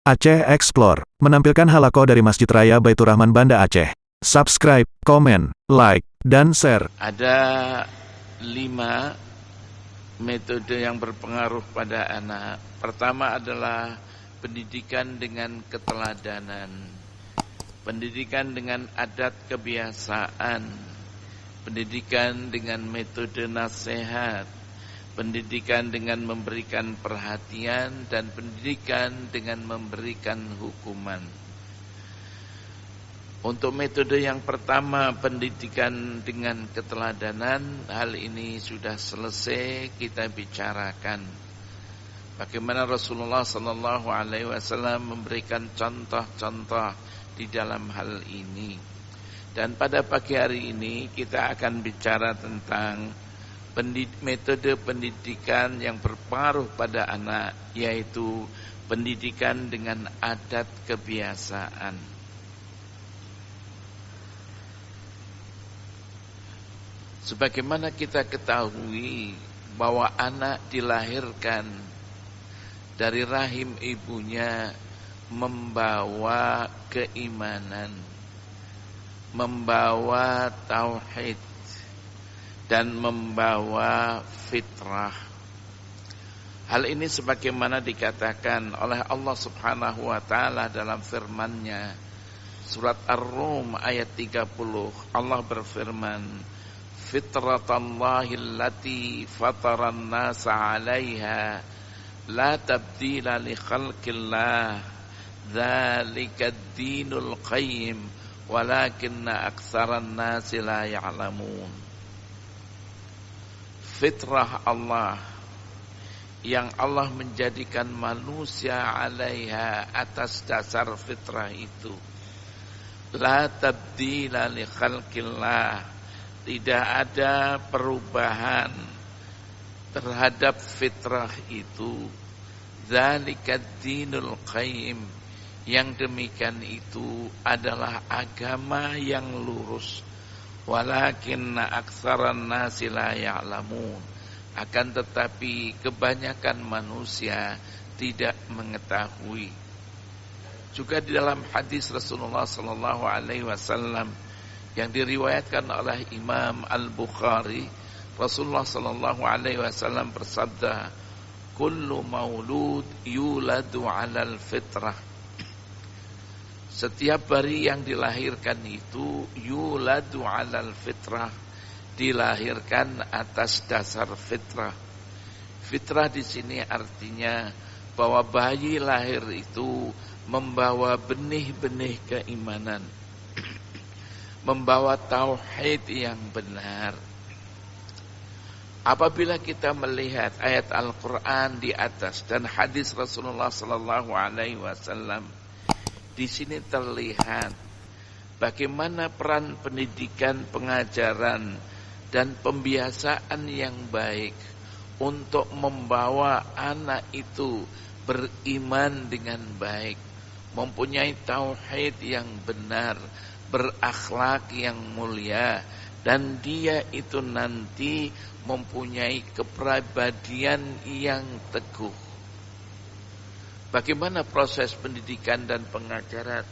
Aceh Explore menampilkan halaqah dari Masjid Raya Baitur Rahman Banda Aceh. Subscribe, komen, like, dan share. Ada 5 metode yang berpengaruh pada anak. Pertama adalah pendidikan dengan keteladanan, pendidikan dengan adat kebiasaan, pendidikan dengan metode nasihat, pendidikan dengan memberikan perhatian, dan pendidikan dengan memberikan hukuman. Untuk metode yang pertama, pendidikan dengan keteladanan, hal ini sudah selesai kita bicarakan. Bagaimana Rasulullah SAW memberikan contoh-contoh di dalam hal ini. Dan pada pagi hari ini kita akan bicara tentang metode pendidikan yang berpengaruh pada anak, yaitu pendidikan dengan adat kebiasaan. Sebagaimana kita ketahui bahwa anak dilahirkan dari rahim ibunya membawa keimanan, membawa tauhid, dan membawa fitrah. Hal ini sebagaimana dikatakan oleh Allah Subhanahu wa ta'ala dalam firman-Nya, surat Ar-Rum ayat 30. Allah berfirman, fitratallahi allati fataran nasa 'alaiha la tabdila li khalqillah dzalikad dinul qayyim walakinna aktsaran nasi la ya'lamun. Fitrah Allah yang Allah menjadikan manusia 'alaiha, atas dasar fitrah itu, la tabdila li khalqillah, tidak ada perubahan terhadap fitrah itu. Dzalikad dinul qayyim, yang demikian itu adalah agama yang lurus. Walakinna aktsaran nasi la ya'lamun, akan tetapi kebanyakan manusia tidak mengetahui. Juga di dalam hadis Rasulullah sallallahu alaihi wasallam yang diriwayatkan oleh Imam Al-Bukhari, Rasulullah sallallahu alaihi wasallam bersabda, kullu maulud yuladu 'alal fitrah. Setiap bayi yang dilahirkan itu yuladu 'alal fitrah, dilahirkan atas dasar fitrah. Fitrah di sini artinya bahwa bayi lahir itu membawa benih-benih keimanan, membawa tauhid yang benar. Apabila kita melihat ayat Al-Quran di atas dan hadis Rasulullah sallallahu alaihi wasallam, di sini terlihat bagaimana peran pendidikan, pengajaran, dan pembiasaan yang baik untuk membawa anak itu beriman dengan baik, mempunyai tauhid yang benar, berakhlak yang mulia, dan dia itu nanti mempunyai kepribadian yang teguh. Bagaimana proses pendidikan dan pengajaran,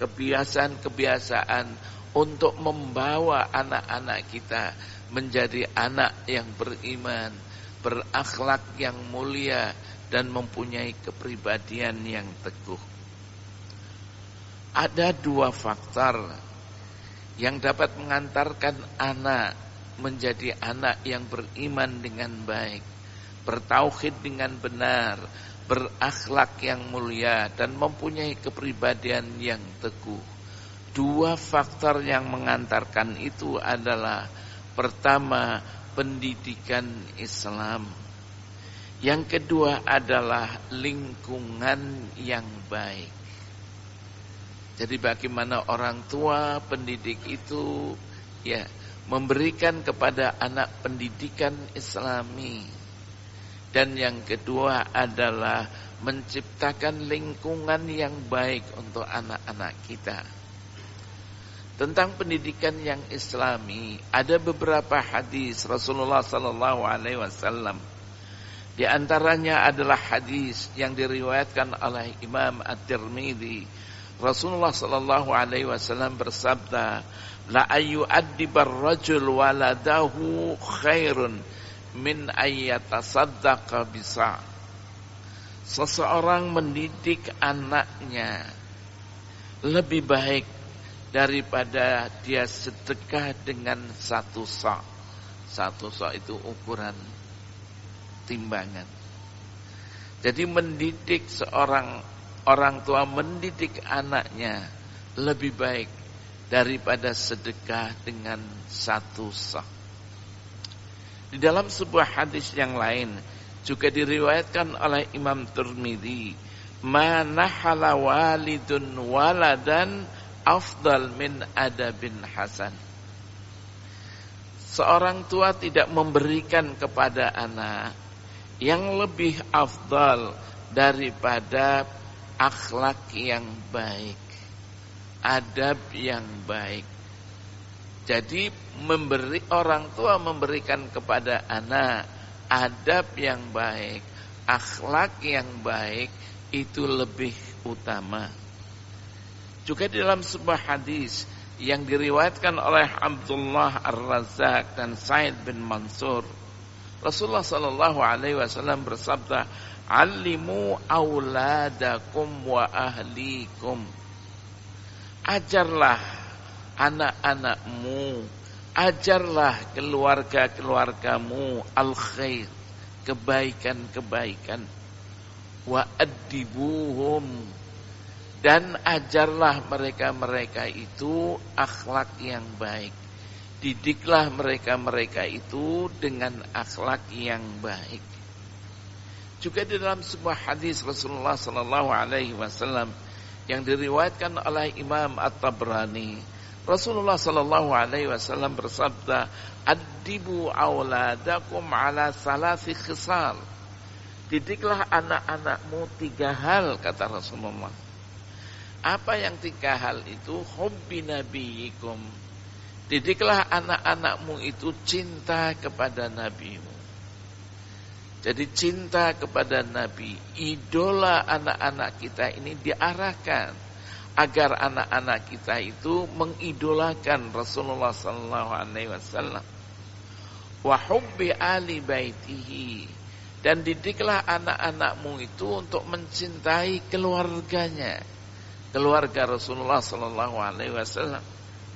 kebiasaan-kebiasaan untuk membawa anak-anak kita menjadi anak yang beriman, berakhlak yang mulia, dan mempunyai kepribadian yang teguh. Ada 2 faktor yang dapat mengantarkan anak menjadi anak yang beriman dengan baik, bertauhid dengan benar, berakhlak yang mulia, dan mempunyai kepribadian yang teguh. 2 faktor yang mengantarkan itu adalah, pertama, pendidikan Islam. Yang kedua adalah lingkungan yang baik. Jadi bagaimana orang tua pendidik itu memberikan kepada anak pendidikan Islami. Dan yang kedua adalah menciptakan lingkungan yang baik untuk anak-anak kita. Tentang pendidikan yang Islami, ada beberapa hadis Rasulullah sallallahu alaihi wasallam Di antaranya adalah hadis yang diriwayatkan oleh Imam At-Tirmidzi. Rasulullah sallallahu alaihi wasallam bersabda, "La ayyu'addibar rajul waladahu khairun min ayyatasaddaqa bisa." Seseorang mendidik anaknya lebih baik daripada dia sedekah dengan satu sa'. Satu sa' itu ukuran timbangan. Jadi mendidik orang tua mendidik anaknya lebih baik daripada sedekah dengan satu sa'. Di dalam sebuah hadis yang lain juga diriwayatkan oleh Imam Tirmidzi, "Ma nahala walidun waladan afdal min adabin hasan." Seorang tua tidak memberikan kepada anak yang lebih afdal daripada akhlak yang baik, adab yang baik. Jadi orang tua memberikan kepada anak adab yang baik, akhlak yang baik itu lebih utama. Juga di dalam sebuah hadis yang diriwayatkan oleh Abdullah Ar-Razzaq dan Sa'id bin Mansur, Rasulullah sallallahu alaihi wasallam bersabda, "Allimu auladakum wa ahlikum." Ajarlah anak-anakmu, ajarlah keluarga-keluargamu al-khair, kebaikan-kebaikan. Wa addibuhum, dan ajarlah mereka-mereka itu akhlak yang baik. Didiklah mereka-mereka itu dengan akhlak yang baik. Juga di dalam sebuah hadis Rasulullah sallallahu alaihi wasallam yang diriwayatkan oleh Imam At-Tabrani, Rasulullah sallallahu alaihi wasallam bersabda, "Addibu auladakum ala salasi khisal." Didiklah anak-anakmu 3 hal, kata Rasulullah. Apa yang 3 hal itu? Hubbi nabiyikum. Didiklah anak-anakmu itu cinta kepada nabimu. Jadi cinta kepada nabi, idola anak-anak kita ini diarahkan agar anak-anak kita itu mengidolakan Rasulullah sallallahu alaihi wasallam. Wa hubbi ali baitihi, dan didiklah anak-anakmu itu untuk mencintai keluarganya. Keluarga Rasulullah sallallahu alaihi wasallam,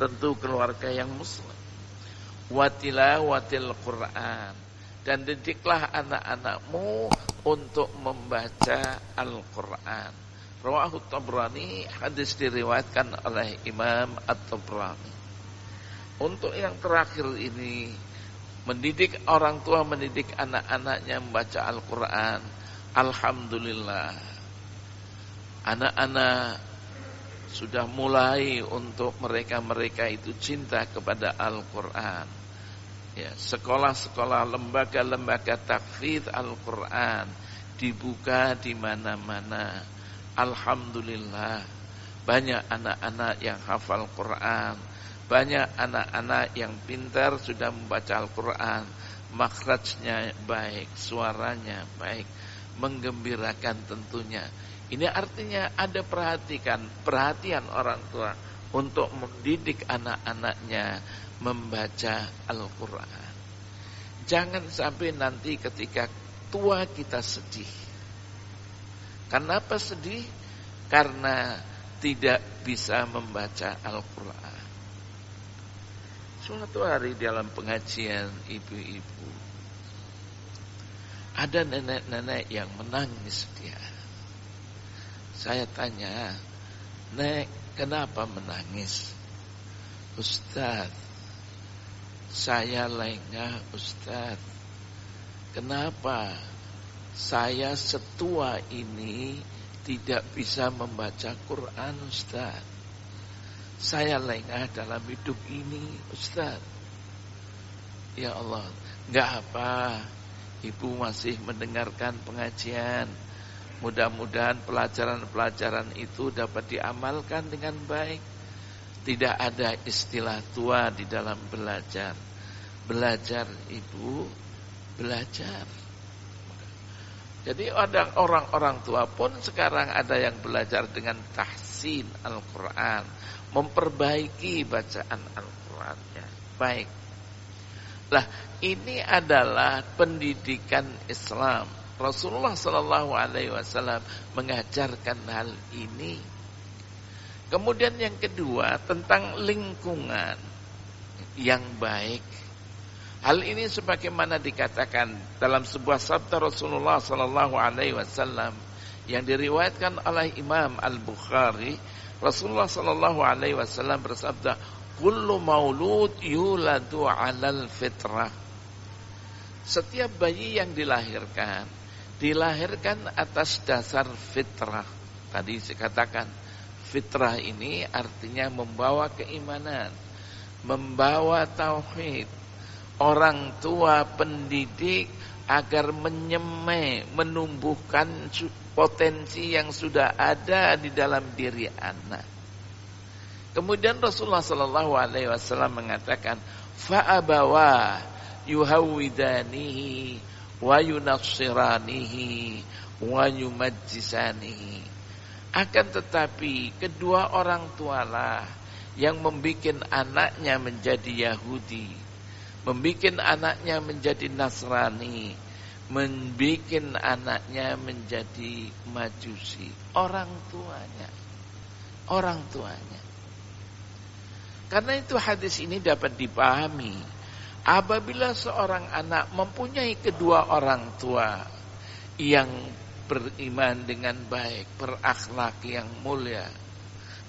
tentu keluarga yang muslim. Wa tilawatil Qur'an, dan didiklah anak-anakmu untuk membaca Al-Qur'an. Rawahu Tabrani, hadis diriwayatkan oleh Imam At-Tabrani. Untuk yang terakhir ini, mendidik orang tua mendidik anak-anaknya membaca Al-Qur'an. Alhamdulillah, anak-anak sudah mulai untuk mereka itu cinta kepada Al-Qur'an. Ya, sekolah-sekolah, lembaga-lembaga tahfidz Al-Qur'an dibuka di mana-mana. Alhamdulillah, banyak anak-anak yang hafal Quran, banyak anak-anak yang pintar sudah membaca Al-Quran, makhrajnya baik, suaranya baik, menggembirakan tentunya. Ini artinya ada perhatian orang tua untuk mendidik anak-anaknya membaca Al-Quran. Jangan sampai nanti ketika tua kita sedih. Kenapa sedih? Karena tidak bisa membaca Al-Quran. Suatu hari dalam pengajian ibu-ibu, ada nenek-nenek yang menangis dia. Saya tanya, "Nek, kenapa menangis?" "Ustaz, saya lengah Ustaz. Kenapa saya setua ini tidak bisa membaca Quran Ustaz? Saya lengah dalam hidup ini Ustaz." Ya Allah, enggak apa, ibu masih mendengarkan pengajian. Mudah-mudahan pelajaran-pelajaran itu dapat diamalkan dengan baik. Tidak ada istilah tua di dalam belajar. Belajar ibu, belajar. Jadi ada orang-orang tua pun sekarang ada yang belajar dengan tahsin Al-Quran, memperbaiki bacaan Al-Qurannya. Baik. Lah, ini adalah pendidikan Islam. Rasulullah Sallallahu Alaihi Wasallam mengajarkan hal ini. Kemudian yang kedua tentang lingkungan yang baik. Hal ini sebagaimana dikatakan dalam sebuah sabda Rasulullah Sallallahu Alaihi Wasallam yang diriwayatkan oleh Imam Al-Bukhari. Rasulullah Sallallahu Alaihi Wasallam bersabda, "Kullu maulud yuladu 'alal fitrah." Setiap bayi yang dilahirkan atas dasar fitrah. Tadi saya katakan fitrah ini artinya membawa keimanan, membawa tauhid. Orang tua pendidik agar menyemai, menumbuhkan potensi yang sudah ada di dalam diri anak. Kemudian Rasulullah Sallallahu Alaihi Wasallam mengatakan, fa'abawa yuhawidanihi wa yunassiranihi wa yumajjisanihi. Akan tetapi kedua orang tualah yang membuat anaknya menjadi Yahudi, membikin anaknya menjadi Nasrani, membikin anaknya menjadi Majusi. Orang tuanya. Karena itu hadis ini dapat dipahami. Apabila seorang anak mempunyai kedua orang tua yang beriman dengan baik, berakhlak yang mulia,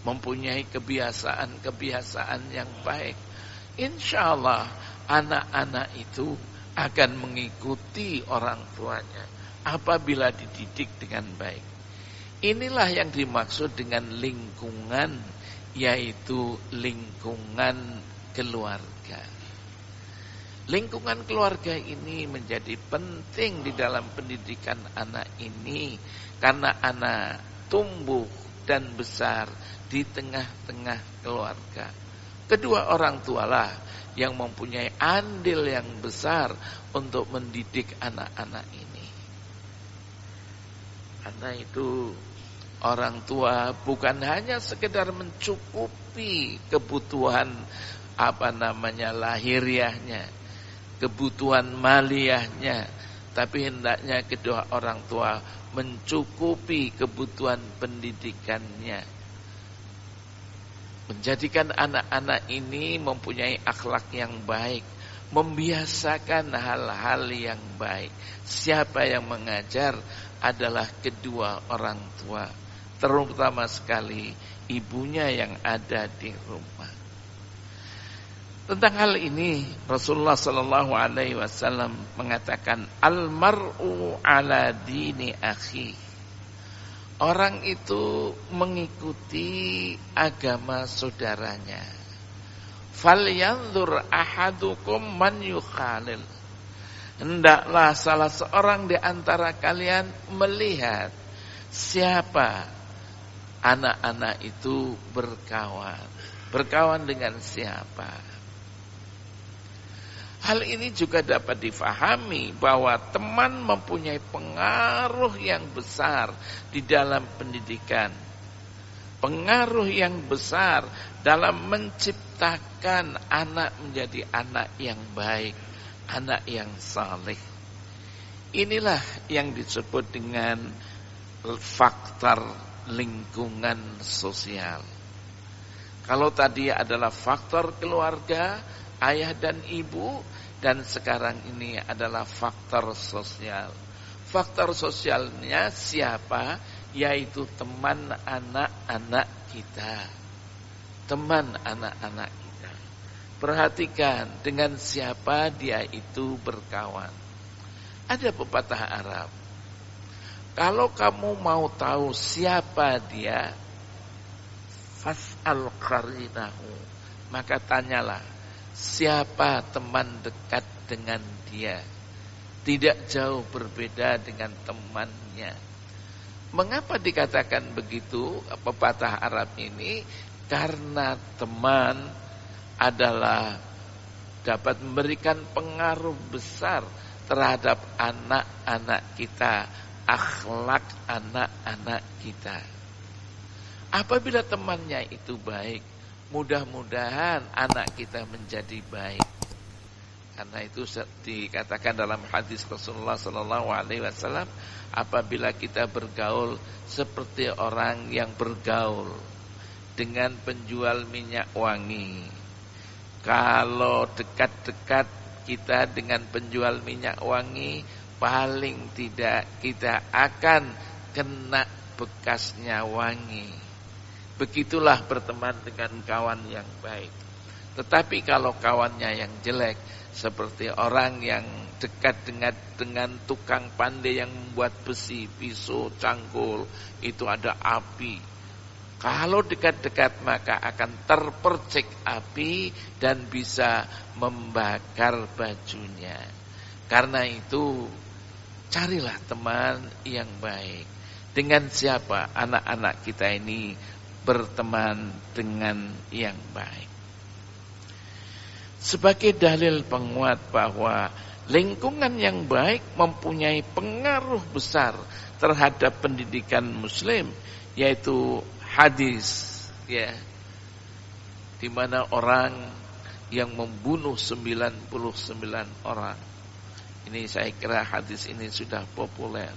mempunyai kebiasaan-kebiasaan yang baik, insya Allah anak-anak itu akan mengikuti orang tuanya apabila dididik dengan baik. Inilah yang dimaksud dengan lingkungan, yaitu lingkungan keluarga. Lingkungan keluarga ini menjadi penting di dalam pendidikan anak ini, karena anak tumbuh dan besar di tengah-tengah keluarga. Kedua orang tualah yang mempunyai andil yang besar untuk mendidik anak-anak ini. Karena itu orang tua bukan hanya sekedar mencukupi kebutuhan lahiriahnya, kebutuhan maliyahnya, tapi hendaknya kedua orang tua mencukupi kebutuhan pendidikannya. Menjadikan anak-anak ini mempunyai akhlak yang baik, membiasakan hal-hal yang baik. Siapa yang mengajar adalah kedua orang tua, terutama sekali ibunya yang ada di rumah. Tentang hal ini Rasulullah Sallallahu Alaihi Wasallam mengatakan, al-mar'u ala dini akhi. Orang itu mengikuti agama saudaranya. Falyanzur ahadukum man yukhalil. Hendaklah salah seorang di antara kalian melihat siapa anak-anak itu berkawan. Berkawan dengan siapa. Hal ini juga dapat difahami bahwa teman mempunyai pengaruh yang besar di dalam pendidikan. Pengaruh yang besar dalam menciptakan anak menjadi anak yang baik, anak yang saleh. Inilah yang disebut dengan faktor lingkungan sosial. Kalau tadi adalah faktor keluarga, ayah dan ibu, dan sekarang ini adalah faktor sosial. Faktor sosialnya siapa? Yaitu teman anak-anak kita. Teman anak-anak kita. Perhatikan dengan siapa dia itu berkawan. Ada pepatah Arab. Kalau kamu mau tahu siapa dia, fas'al qarinahu, maka tanyalah siapa teman dekat dengan dia. Tidak jauh berbeda dengan temannya. Mengapa dikatakan begitu pepatah Arab ini? Karena teman adalah dapat memberikan pengaruh besar terhadap anak-anak kita, akhlak anak-anak kita. Apabila temannya itu baik, mudah-mudahan anak kita menjadi baik. Karena itu dikatakan dalam hadis Rasulullah SAW, apabila kita bergaul seperti orang yang bergaul dengan penjual minyak wangi. Kalau dekat-dekat kita dengan penjual minyak wangi, paling tidak kita akan kena bekasnya wangi. Begitulah berteman dengan kawan yang baik. Tetapi kalau kawannya yang jelek, seperti orang yang dekat dengan tukang pandai yang membuat besi, pisau, cangkul, itu ada api. Kalau dekat-dekat maka akan terpercik api dan bisa membakar bajunya. Karena itu carilah teman yang baik. Dengan siapa anak-anak kita ini berteman dengan yang baik. Sebagai dalil penguat bahwa lingkungan yang baik mempunyai pengaruh besar terhadap pendidikan muslim, yaitu hadis, ya, di mana orang yang membunuh 99 orang. Ini saya kira hadis ini sudah populer.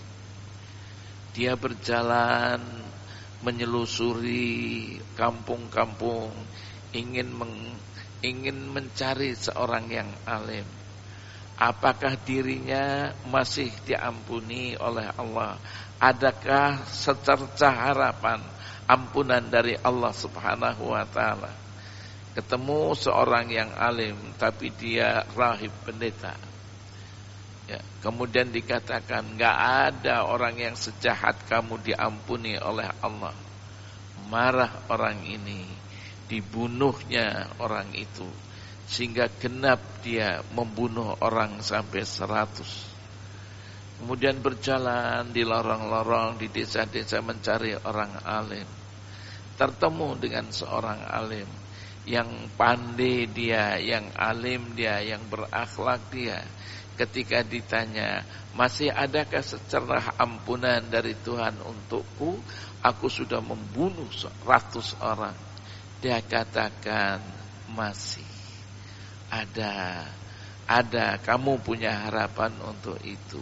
Dia berjalan menyelusuri kampung-kampung, ingin mencari seorang yang alim. Apakah dirinya masih diampuni oleh Allah? Adakah secerca harapan ampunan dari Allah Subhanahu wa taala? Ketemu seorang yang alim tapi dia rahib pendeta. Ya, kemudian dikatakan enggak ada orang yang sejahat kamu diampuni oleh Allah. Marah orang ini, dibunuhnya orang itu, sehingga genap dia membunuh orang sampai 100. Kemudian berjalan di lorong-lorong, di desa-desa mencari orang alim. Tertemu dengan seorang alim yang pandai dia, yang alim dia, yang berakhlak dia. Ketika ditanya, masih adakah secerah ampunan dari Tuhan untukku? Aku sudah membunuh 100 orang. Dia katakan, masih ada. Kamu punya harapan untuk itu.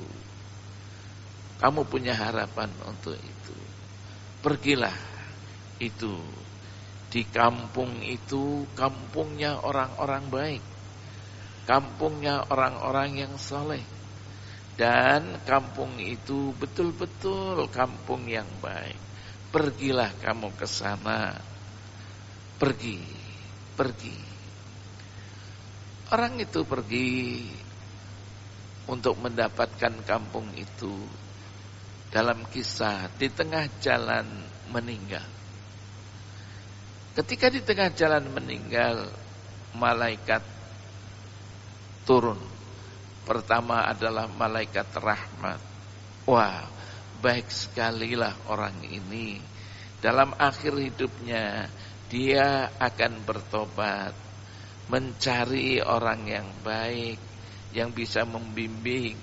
Kamu punya harapan untuk itu. Pergilah itu. Di kampung itu, kampungnya orang-orang baik. Kampungnya orang-orang yang soleh. Dan kampung itu betul-betul kampung yang baik. Pergilah kamu ke sana. Pergi. Orang itu pergi untuk mendapatkan kampung itu. Dalam kisah, di tengah jalan meninggal. Ketika di tengah jalan meninggal, malaikat turun. Pertama adalah malaikat rahmat. Wah, baik sekali lah orang ini. Dalam akhir hidupnya, dia akan bertobat, mencari orang yang baik, yang bisa membimbing,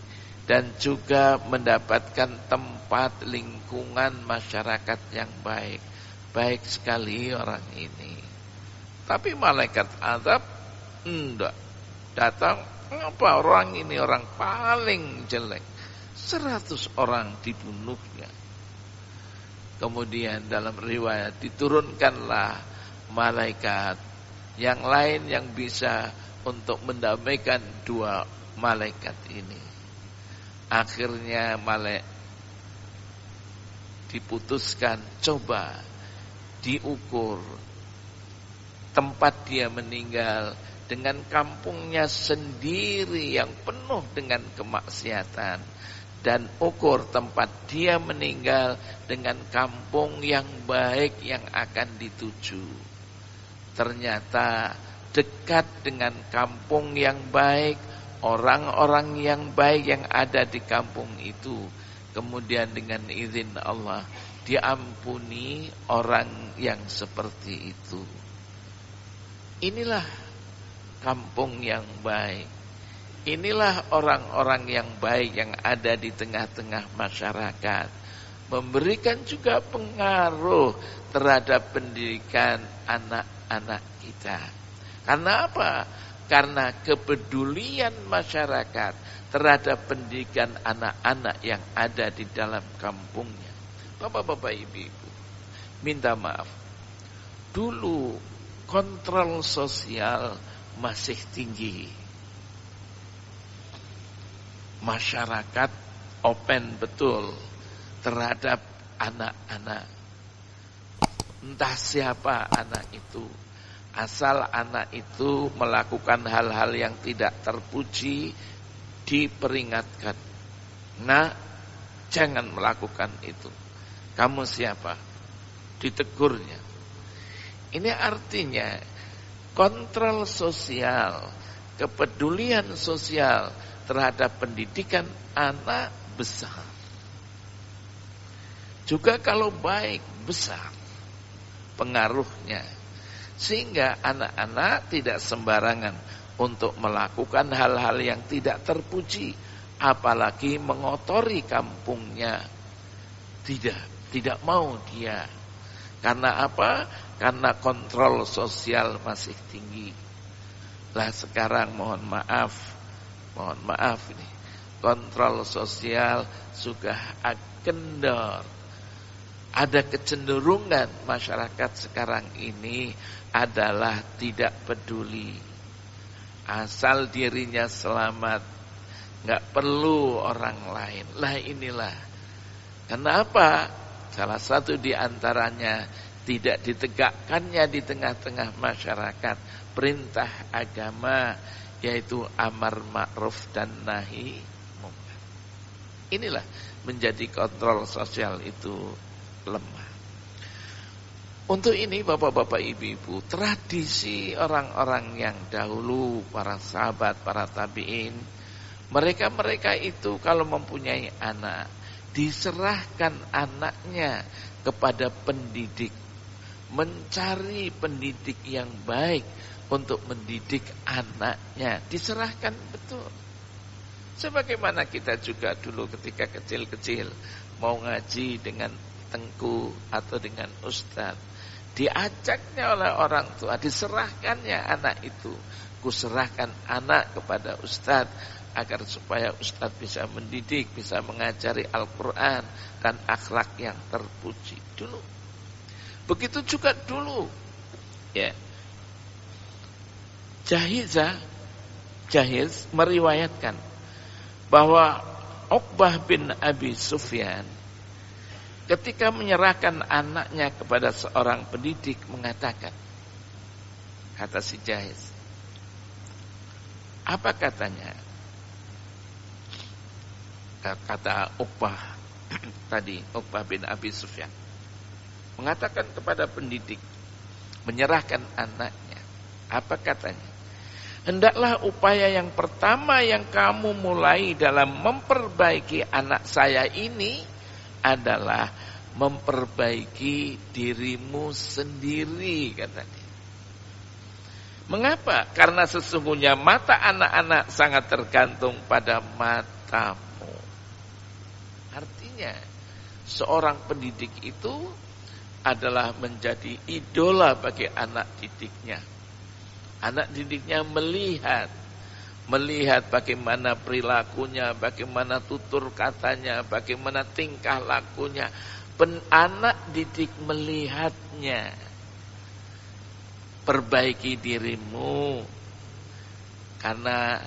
dan juga mendapatkan tempat lingkungan masyarakat yang baik. Baik sekali orang ini. Tapi malaikat azab enggak datang. Apa orang ini orang paling jelek? 100 orang dibunuhnya. Kemudian dalam riwayat diturunkanlah malaikat yang lain yang bisa untuk mendamaikan dua malaikat ini. Akhirnya diputuskan, coba diukur tempat dia meninggal dengan kampungnya sendiri yang penuh dengan kemaksiatan, dan ukur tempat dia meninggal dengan kampung yang baik yang akan dituju. Ternyata dekat dengan kampung yang baik, orang-orang yang baik yang ada di kampung itu, kemudian dengan izin Allah diampuni orang yang seperti itu. Inilah kampung yang baik. inilah orang-orang yang baik yang ada di tengah-tengah masyarakat. Memberikan juga pengaruh terhadap pendidikan anak-anak kita. Karena apa? Karena kepedulian masyarakat terhadap pendidikan anak-anak yang ada di dalam kampungnya. Bapak-bapak, ibu-ibu, minta maaf. Dulu kontrol sosial masih tinggi. Masyarakat open betul terhadap anak-anak. Entah siapa anak itu. Asal anak itu melakukan hal-hal yang tidak terpuji, diperingatkan. Nah, jangan melakukan itu. Kamu siapa? Ditegurnya. Ini artinya kontrol sosial, kepedulian sosial terhadap pendidikan anak besar. Juga kalau baik, besar pengaruhnya. Sehingga anak-anak tidak sembarangan untuk melakukan hal-hal yang tidak terpuji. Apalagi mengotori kampungnya. Tidak mau dia. Karena apa? Karena kontrol sosial masih tinggi. Lah sekarang mohon maaf ini. Kontrol sosial sudah kendor. Ada kecenderungan masyarakat sekarang ini adalah tidak peduli. Asal dirinya selamat, nggak perlu orang lain. Lah inilah. Kenapa? Salah satu di antaranya tidak ditegakkannya di tengah-tengah masyarakat perintah agama, yaitu amar ma'ruf dan nahi munkar. Inilah menjadi kontrol sosial itu lemah. Untuk ini bapak-bapak ibu-ibu, tradisi orang-orang yang dahulu, para sahabat, para tabi'in, mereka itu kalau mempunyai anak, diserahkan anaknya kepada pendidik, mencari pendidik yang baik untuk mendidik anaknya, diserahkan betul. Sebagaimana kita juga dulu ketika kecil-kecil mau ngaji dengan tengku atau dengan ustaz, diajaknya oleh orang tua, diserahkannya anak itu. Kuserahkan anak kepada ustaz agar supaya ustaz bisa mendidik, bisa mengajari Al-Quran dan akhlak yang terpuji dulu. Begitu juga dulu, ya. Jahiz meriwayatkan bahwa Uqbah bin Abi Sufyan ketika menyerahkan anaknya kepada seorang pendidik mengatakan, kata si Jahiz, apa katanya? Kata Uqbah tadi, Uqbah bin Abi Sufyan mengatakan kepada pendidik, menyerahkan anaknya, apa katanya? Hendaklah upaya yang pertama yang kamu mulai dalam memperbaiki anak saya ini adalah memperbaiki dirimu sendiri, katanya. Mengapa? Karena sesungguhnya mata anak-anak sangat tergantung pada matamu. Artinya, seorang pendidik itu adalah menjadi idola bagi anak didiknya. Anak didiknya melihat bagaimana perilakunya, bagaimana tutur katanya, bagaimana tingkah lakunya. Anak didik melihatnya. Perbaiki dirimu, karena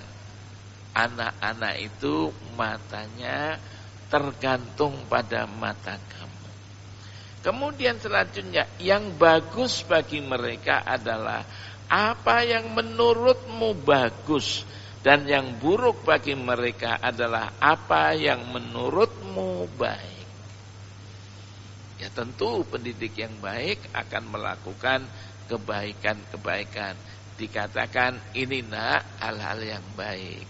anak-anak itu matanya tergantung pada mata kamu. Kemudian selanjutnya, yang bagus bagi mereka adalah apa yang menurutmu bagus, dan yang buruk bagi mereka adalah apa yang menurutmu baik. Ya tentu pendidik yang baik akan melakukan kebaikan-kebaikan. Dikatakan, ini nak hal-hal yang baik,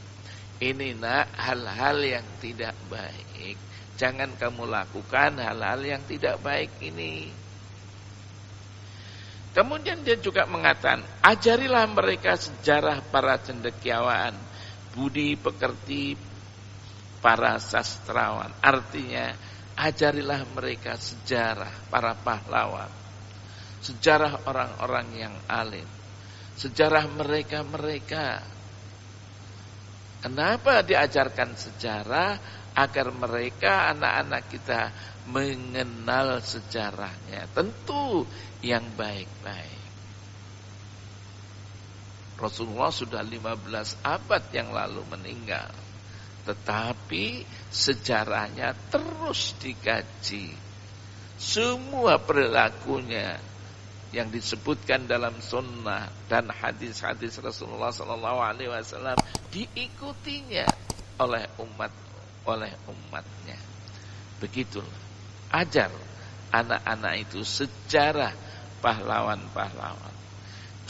ini nak hal-hal yang tidak baik. Jangan kamu lakukan hal-hal yang tidak baik ini. Kemudian dia juga mengatakan, ajarilah mereka sejarah para cendekiawan budi pekerti para sastrawan. Artinya, ajarilah mereka sejarah para pahlawan, sejarah orang-orang yang alim, sejarah mereka-mereka. Kenapa diajarkan sejarah? Agar mereka, anak-anak kita, mengenal sejarahnya. Tentu yang baik-baik. Rasulullah sudah 15 abad yang lalu meninggal. Tetapi sejarahnya terus dikaji. Semua perilakunya yang disebutkan dalam sunnah dan hadis-hadis Rasulullah SAW diikutinya oleh umatnya. Begitulah. Ajar anak-anak itu sejarah pahlawan-pahlawan.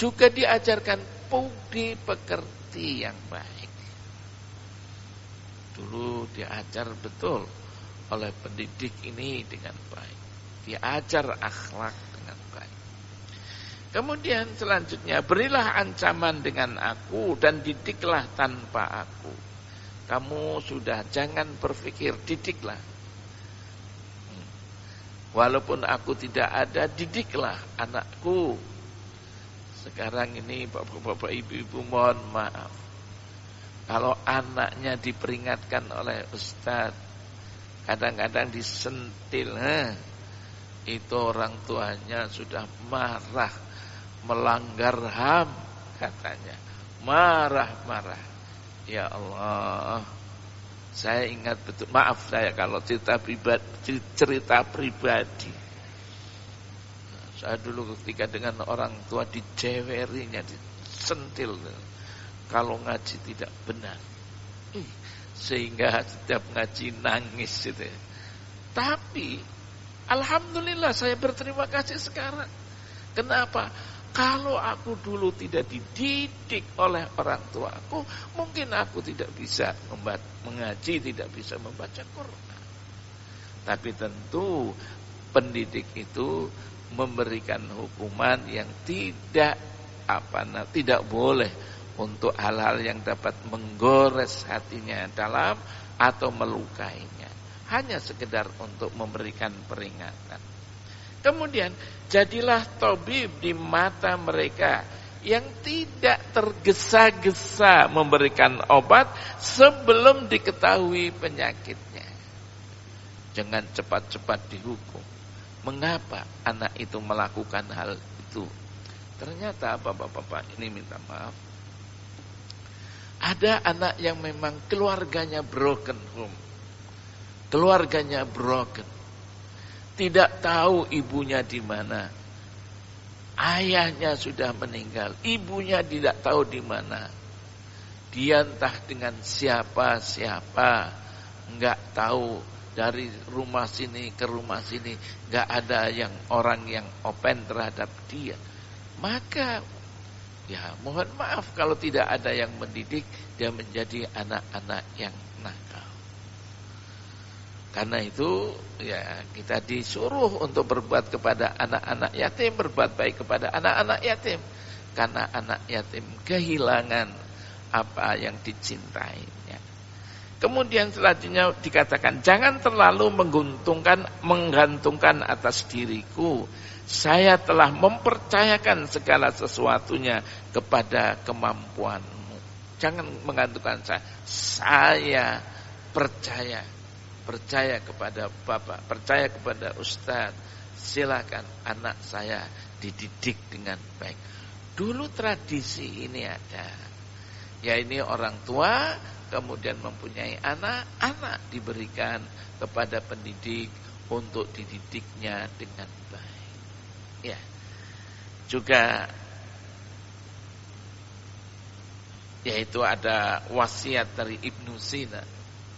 Juga diajarkan budi pekerti yang baik. Dulu diajar betul oleh pendidik ini dengan baik. Diajar akhlak dengan baik. Kemudian selanjutnya, berilah ancaman dengan aku dan didiklah tanpa aku. Kamu sudah jangan berpikir, didiklah. Walaupun aku tidak ada, didiklah anakku. Sekarang ini bapak-bapak, ibu-ibu, mohon maaf. Kalau anaknya diperingatkan oleh ustaz, kadang-kadang disentil, itu orang tuanya sudah marah, melanggar HAM katanya. Marah-marah. Ya Allah, saya ingat betul. Maaf saya kalau cerita pribadi. Saya dulu ketika dengan orang tua dijewerinya, disentil. Kalau ngaji tidak benar. Sehingga setiap ngaji nangis gitu. Tapi alhamdulillah saya berterima kasih sekarang. Kenapa? Kalau aku dulu tidak dididik oleh orang tua aku, mungkin aku tidak bisa mengaji, tidak bisa membaca Quran. Tapi tentu pendidik itu memberikan hukuman yang tidak boleh untuk hal-hal yang dapat menggores hatinya dalam atau melukainya. Hanya sekedar untuk memberikan peringatan. Kemudian jadilah tabib di mata mereka yang tidak tergesa-gesa memberikan obat sebelum diketahui penyakitnya. Jangan cepat-cepat dihukum. Mengapa anak itu melakukan hal itu? Ternyata bapak-bapak ini minta maaf. Ada anak yang memang keluarganya broken home. Keluarganya broken. Tidak tahu ibunya di mana. Ayahnya sudah meninggal, ibunya tidak tahu di mana. Dia entah dengan siapa-siapa, enggak tahu dari rumah sini ke rumah sini, enggak ada yang orang yang open terhadap dia. Maka ya mohon maaf kalau tidak ada yang mendidik, dia menjadi anak-anak yang nakal. Karena itu ya kita disuruh untuk berbuat kepada anak-anak yatim, berbuat baik kepada anak-anak yatim. Karena anak yatim kehilangan apa yang dicintainya. Kemudian selanjutnya dikatakan, jangan terlalu menggantungkan atas diriku. Saya telah mempercayakan segala sesuatunya kepada kemampuanmu. Jangan menggantungkan saya percaya kepada bapak, percaya kepada ustaz. Silakan anak saya dididik dengan baik. Dulu tradisi ini ada. Ya ini orang tua kemudian mempunyai anak diberikan kepada pendidik untuk dididiknya dengan baik. Ya. Juga yaitu ada wasiat dari Ibnu Sina.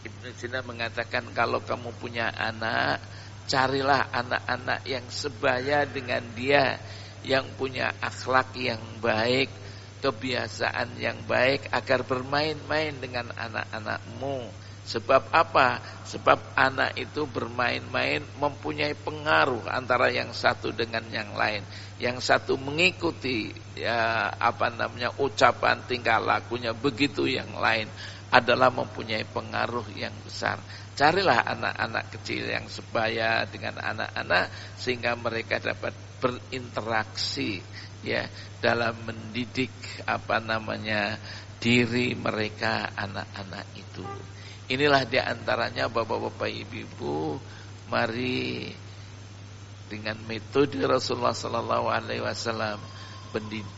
Ibnu Sina mengatakan kalau kamu punya anak, carilah anak-anak yang sebaya dengan dia, yang punya akhlak yang baik, kebiasaan yang baik, agar bermain-main dengan anak-anakmu Sebab apa? Sebab anak itu bermain-main mempunyai pengaruh antara yang satu dengan yang lain. Yang satu mengikuti ucapan tingkah lakunya, begitu yang lain adalah mempunyai pengaruh yang besar. Carilah anak-anak kecil yang sebaya dengan anak-anak sehingga mereka dapat berinteraksi ya dalam mendidik diri mereka anak-anak itu. Inilah diantaranya bapak-bapak ibu-ibu, mari dengan metode Rasulullah SAW,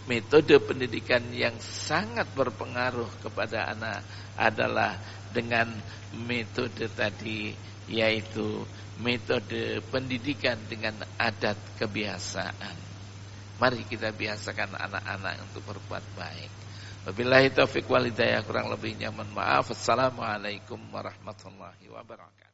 metode pendidikan yang sangat berpengaruh kepada anak adalah dengan metode tadi, yaitu metode pendidikan dengan adat kebiasaan. Mari kita biasakan anak-anak untuk berbuat baik. Wabillahi taufiq wal hidayah, kurang lebihnya mohon maaf. Assalamualaikum warahmatullahi wabarakatuh.